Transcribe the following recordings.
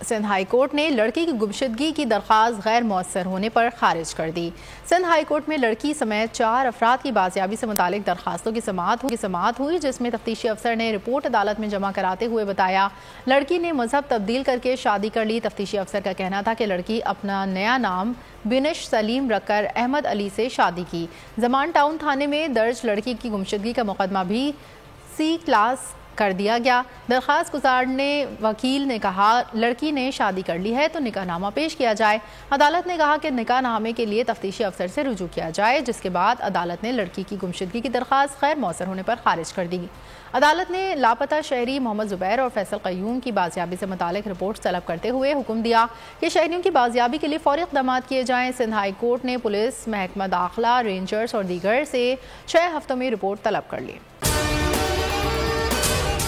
Sindh high court نے لڑکی کی گمشدگی کی درخواست غیر مؤثر ہونے پر خارج کر دی۔ سندھ ہائی کورٹ میں لڑکی سمیت 4 افراد کی بازیابی سے متعلق درخواستوں کی سماعت ہوئی، جس میں تفتیشی افسر نے رپورٹ عدالت میں جمع کراتے ہوئے بتایا لڑکی نے مذہب تبدیل کر کے شادی کر لی۔ تفتیشی افسر کا کہنا تھا کہ لڑکی اپنا نیا نام بنش سلیم رکھ کر احمد علی سے شادی کی۔ زمان ٹاؤن تھانے میں درج لڑکی کی گمشدگی کا مقدمہ بھی سی کلاس کر دیا گیا۔ درخواست گزار وکیل نے کہا لڑکی نے شادی کر لی ہے تو نکاح نامہ پیش کیا جائے۔ عدالت نے کہا کہ نکاح نامے کے لیے تفتیشی افسر سے رجوع کیا جائے، جس کے بعد عدالت نے لڑکی کی گمشدگی کی درخواست غیر مؤثر ہونے پر خارج کر دی۔ عدالت نے لاپتہ شہری محمد زبیر اور فیصل قیوم کی بازیابی سے متعلق رپورٹ طلب کرتے ہوئے حکم دیا کہ شہریوں کی بازیابی کے لیے فوری اقدامات کیے جائیں۔ سندھ ہائی کورٹ نے پولیس، محکمہ داخلہ، رینجرز اور دیگر سے 6 ہفتوں میں رپورٹ طلب کر لی۔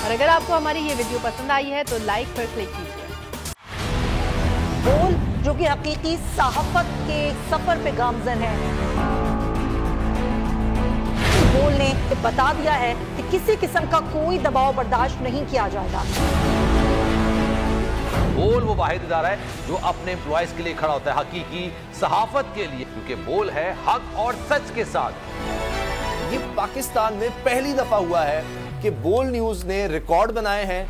اور اگر آپ کو ہماری یہ ویڈیو پسند آئی ہے تو لائک پر کلک کیجیے۔ بول جو کہ حقیقی صحافت کے سفر پہ گامزن ہے، بول نے بتا دیا ہے کہ کسی قسم کا کوئی دباؤ برداشت نہیں کیا جائے گا۔ بول وہ واحد ادارہ ہے جو اپنے امپلائیز کے لیے کھڑا ہوتا ہے، حقیقی صحافت کے لیے، کیونکہ بول ہے حق اور سچ کے ساتھ۔ یہ پاکستان میں پہلی دفعہ ہوا ہے کہ بول نیوز نے ریکارڈ بنائے ہیں۔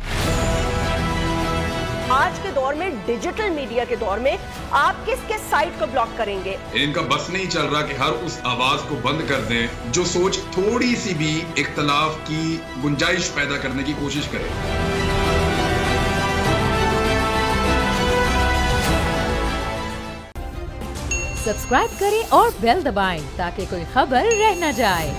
آج کے دور میں، ڈیجیٹل میڈیا کے دور میں، آپ کس کس سائٹ کو بلاک کریں گے؟ ان کا بس نہیں چل رہا کہ ہر اس آواز کو بند کر دیں جو سوچ تھوڑی سی بھی اختلاف کی گنجائش پیدا کرنے کی کوشش کرے۔ سبسکرائب کریں اور بیل دبائیں تاکہ کوئی خبر رہ نہ جائے۔